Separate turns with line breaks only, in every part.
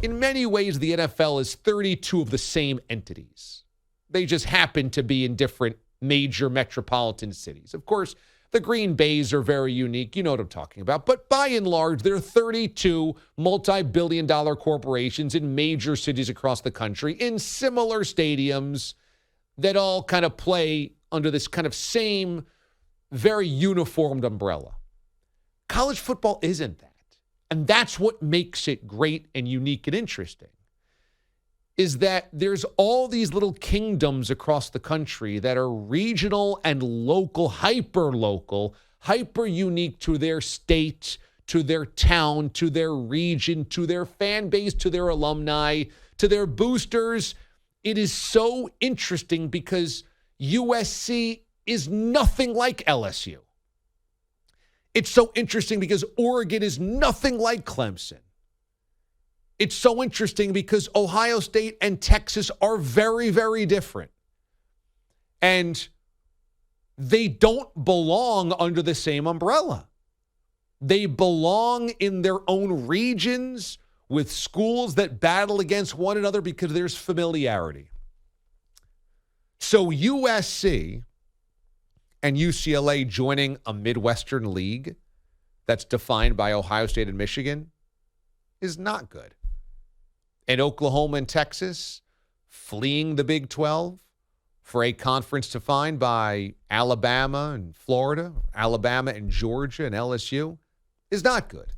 in many ways, the NFL is 32 of the same entities. They just happen to be in different major metropolitan cities. Of course, the Green Bays are very unique. You know what I'm talking about. But by and large, there are 32 multi-billion-dollar corporations in major cities across the country in similar stadiums that all kind of play under this kind of same very uniformed umbrella. College football isn't that. And that's what makes it great and unique and interesting, is that there's all these little kingdoms across the country that are regional and local, hyper-local, hyper-unique to their state, to their town, to their region, to their fan base, to their alumni, to their boosters. It is so interesting because USC is nothing like LSU. It's so interesting because Oregon is nothing like Clemson. It's so interesting because Ohio State and Texas are very, very different. And they don't belong under the same umbrella. They belong in their own regions with schools that battle against one another because there's familiarity. So USC and UCLA joining a Midwestern league that's defined by Ohio State and Michigan is not good. And Oklahoma and Texas fleeing the Big 12 for a conference defined by Alabama and Florida, Alabama and Georgia and LSU is not good.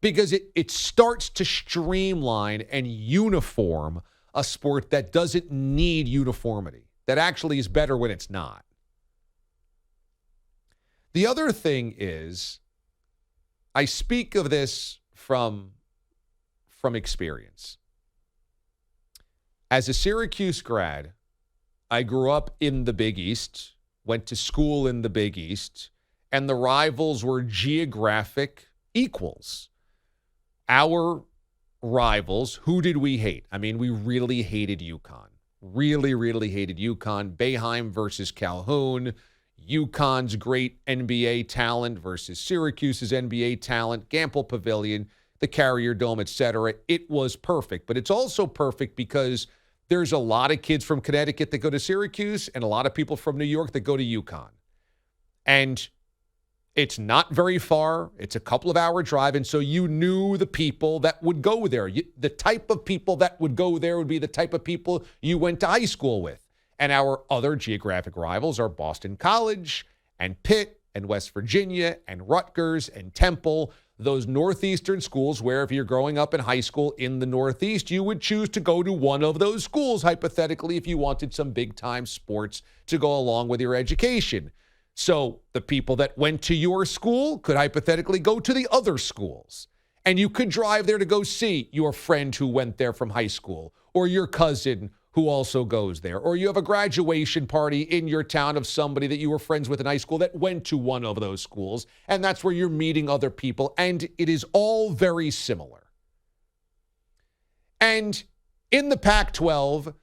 Because it starts to streamline and uniform a sport that doesn't need uniformity, that actually is better when it's not. The other thing is, I speak of this from experience. As a Syracuse grad, I grew up in the Big East, went to school in the Big East, and the rivals were geographic equals. Our rivals, who did we hate? I mean, we really hated UConn. Really, really hated UConn. Boeheim versus Calhoun. UConn's great NBA talent versus Syracuse's NBA talent. Gampel Pavilion, the Carrier Dome, etc. It was perfect. But it's also perfect because there's a lot of kids from Connecticut that go to Syracuse and a lot of people from New York that go to UConn. And it's not very far. It's a couple of hour drive. And so you knew the people that would go there. The type of people that would go there would be the type of people you went to high school with. And our other geographic rivals are Boston College and Pitt and West Virginia and Rutgers and Temple, those northeastern schools where if you're growing up in high school in the Northeast, you would choose to go to one of those schools, hypothetically, if you wanted some big-time sports to go along with your education. So the people that went to your school could hypothetically go to the other schools. And you could drive there to go see your friend who went there from high school or your cousin who also goes there. Or you have a graduation party in your town of somebody that you were friends with in high school that went to one of those schools. And that's where you're meeting other people. And it is all very similar. And in the Pac-12,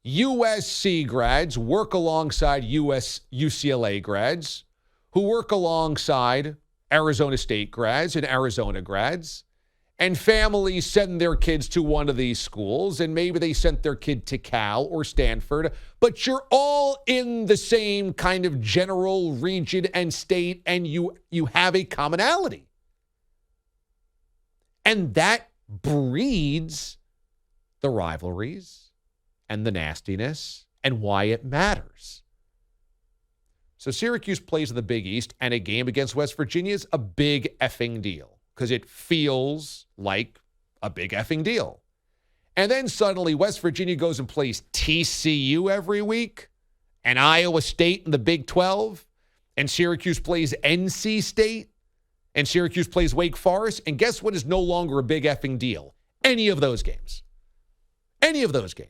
USC grads work alongside UCLA grads who work alongside Arizona State grads and Arizona grads. And families send their kids to one of these schools, and maybe they sent their kid to Cal or Stanford, but you're all in the same kind of general region and state, and you have a commonality. And that breeds the rivalries and the nastiness and why it matters. So Syracuse plays in the Big East, and a game against West Virginia is a big effing deal because it feels like a big effing deal. And then suddenly West Virginia goes and plays TCU every week, and Iowa State in the Big 12, and Syracuse plays NC State, and Syracuse plays Wake Forest, and guess what is no longer a big effing deal? Any of those games. Any of those games.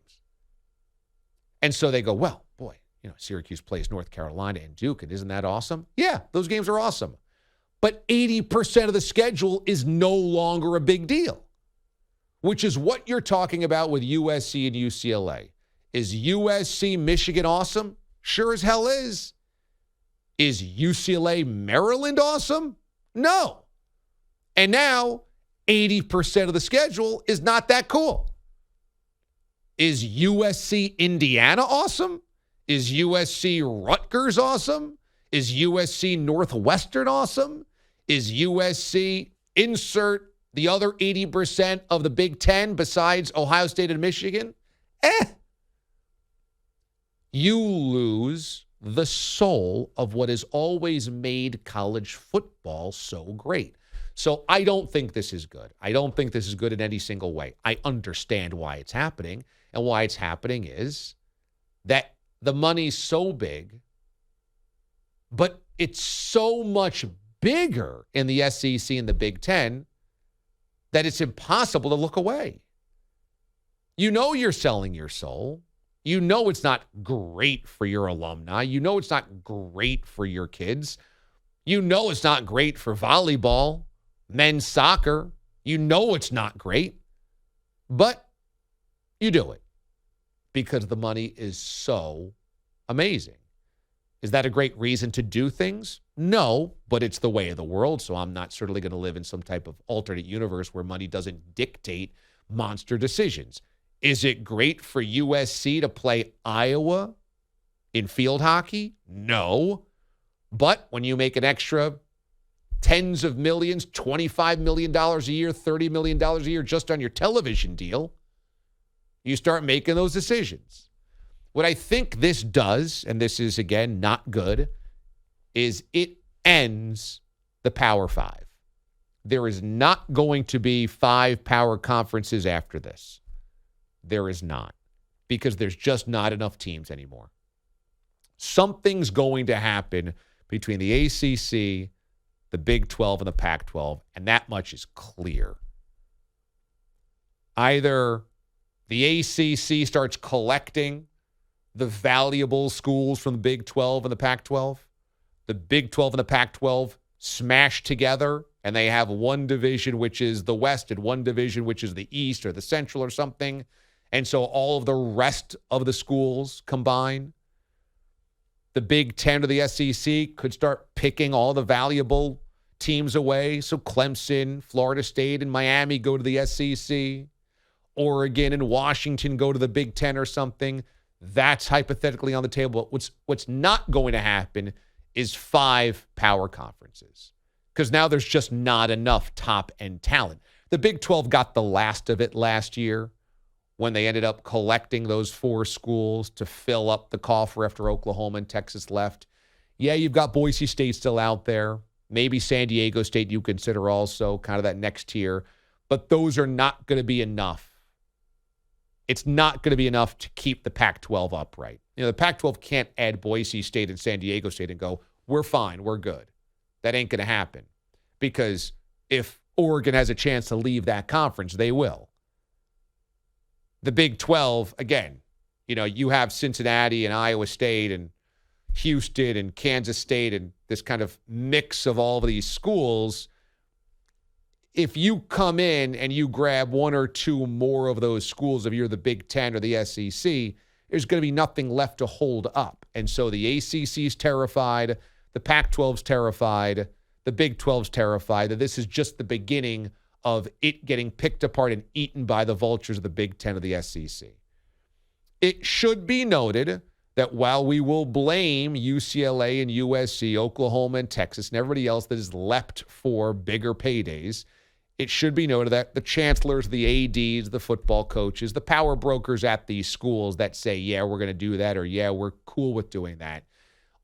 And so they go, well, boy, Syracuse plays North Carolina and Duke, and isn't that awesome? Yeah, those games are awesome. But 80% of the schedule is no longer a big deal, which is what you're talking about with USC and UCLA. Is USC Michigan awesome? Sure as hell is. Is UCLA Maryland awesome? No. And now 80% of the schedule is not that cool. Is USC Indiana awesome? Is USC Rutgers awesome? Is USC Northwestern awesome? Is USC insert the other 80% of the Big Ten besides Ohio State and Michigan? You lose the soul of what has always made college football so great. So I don't think this is good. I don't think this is good in any single way. I understand why it's happening. And why it's happening is that the money's so big, but it's so much bigger in the SEC and the Big Ten that it's impossible to look away. You know you're selling your soul. You know it's not great for your alumni. You know it's not great for your kids. You know it's not great for volleyball, men's soccer. You know it's not great, but you do it because the money is so amazing. Is that a great reason to do things? No, but it's the way of the world, so I'm not certainly going to live in some type of alternate universe where money doesn't dictate monster decisions. Is it great for USC to play Iowa in field hockey? No. But when you make an extra tens of millions, $25 million a year, $30 million a year just on your television deal, you start making those decisions. What I think this does, and this is, again, not good, is it ends the Power Five. There is not going to be 5 power conferences after this. There is not, because there's just not enough teams anymore. Something's going to happen between the ACC, the Big 12, and the Pac-12, and that much is clear. Either the ACC starts collecting the valuable schools from the Big 12 and the Pac-12, the Big 12 and the Pac-12 smash together, and they have one division, which is the West, and one division, which is the East or the Central or something. And so all of the rest of the schools combine. The Big Ten or the SEC could start picking all the valuable teams away. So Clemson, Florida State, and Miami go to the SEC. Oregon and Washington go to the Big Ten or something. That's hypothetically on the table. What's not going to happen is 5 power conferences, because now there's just not enough top-end talent. The Big 12 got the last of it last year when they ended up collecting those 4 schools to fill up the coffer after Oklahoma and Texas left. Yeah, you've got Boise State still out there. Maybe San Diego State you consider also kind of that next tier. But those are not going to be enough. It's not going to be enough to keep the Pac-12 upright. You know, the Pac-12 can't add Boise State and San Diego State and go, we're fine, we're good. That ain't going to happen. Because if Oregon has a chance to leave that conference, they will. The Big 12, again, you know, you have Cincinnati and Iowa State and Houston and Kansas State and this kind of mix of all of these schools. If you come in and you grab 1 or 2 more of those schools, if you're the Big 10 or the SEC, there's going to be nothing left to hold up. And so the ACC's terrified, the Pac-12's terrified, the Big 12's terrified that this is just the beginning of it getting picked apart and eaten by the vultures of the Big Ten of the SEC. It should be noted that while we will blame UCLA and USC, Oklahoma and Texas, and everybody else that has leapt for bigger paydays, it should be noted that the chancellors, the ADs, the football coaches, the power brokers at these schools that say, yeah, we're going to do that, or yeah, we're cool with doing that,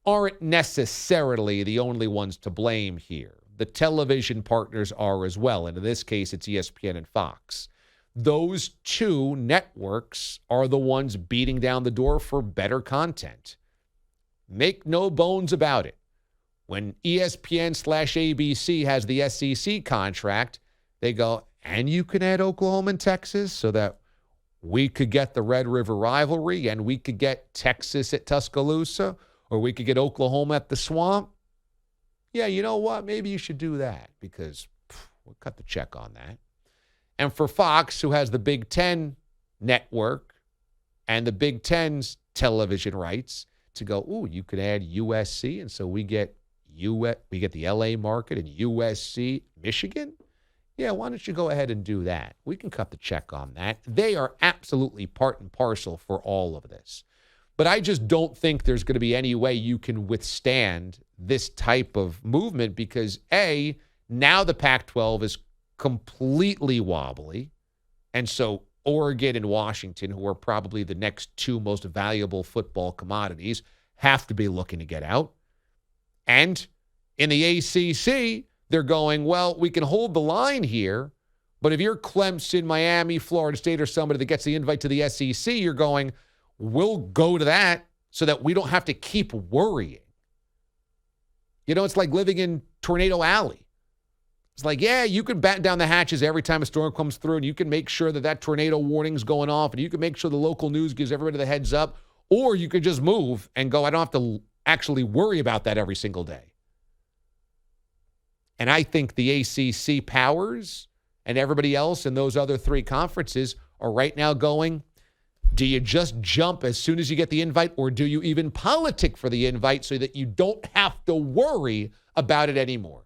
aren't necessarily the only ones to blame here. The television partners are as well. And in this case, it's ESPN and Fox. Those 2 networks are the ones beating down the door for better content. Make no bones about it. When ESPN/ABC has the SEC contract, they go, and you can add Oklahoma and Texas so that we could get the Red River rivalry and we could get Texas at Tuscaloosa, or we could get Oklahoma at the Swamp. Yeah, you know what? Maybe you should do that because we'll cut the check on that. And for Fox, who has the Big Ten network and the Big Ten's television rights, to go, ooh, you could add USC, and so we get the LA market and USC, Michigan. Yeah, why don't you go ahead and do that? We can cut the check on that. They are absolutely part and parcel for all of this. But I just don't think there's going to be any way you can withstand this type of movement because, A, now the Pac-12 is completely wobbly. And so Oregon and Washington, who are probably the next two most valuable football commodities, have to be looking to get out. And in the ACC, they're going, well, we can hold the line here, but if you're Clemson, Miami, Florida State, or somebody that gets the invite to the SEC, you're going, we'll go to that so that we don't have to keep worrying. You know, it's like living in Tornado Alley. It's like, yeah, you can batten down the hatches every time a storm comes through, and you can make sure that tornado warning's going off, and you can make sure the local news gives everybody the heads up, or you could just move and go, I don't have to actually worry about that every single day. And I think the ACC powers and everybody else in those other three conferences are right now going, do you just jump as soon as you get the invite, or do you even politic for the invite so that you don't have to worry about it anymore?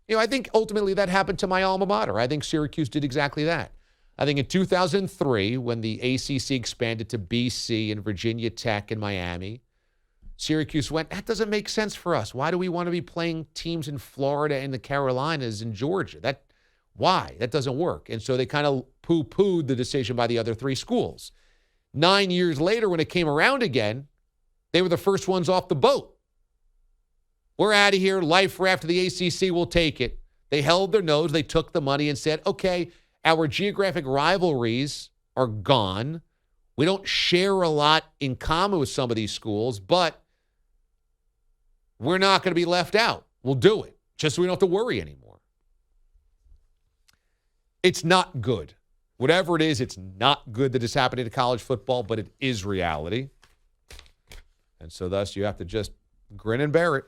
You know, I think ultimately that happened to my alma mater. I think Syracuse did exactly that. I think in 2003, when the ACC expanded to BC and Virginia Tech and Miami, Syracuse went, that doesn't make sense for us. Why do we want to be playing teams in Florida and the Carolinas and Georgia? Why? That doesn't work. And so they kind of poo-pooed the decision by the other three schools. 9 years later, when it came around again, they were the first ones off the boat. We're out of here. Life after the ACC will take it. They held their nose. They took the money and said, okay, our geographic rivalries are gone. We don't share a lot in common with some of these schools, but we're not going to be left out. We'll do it, just so we don't have to worry anymore. It's not good. Whatever it is, it's not good that it's happening to college football, but it is reality. And so thus you have to just grin and bear it.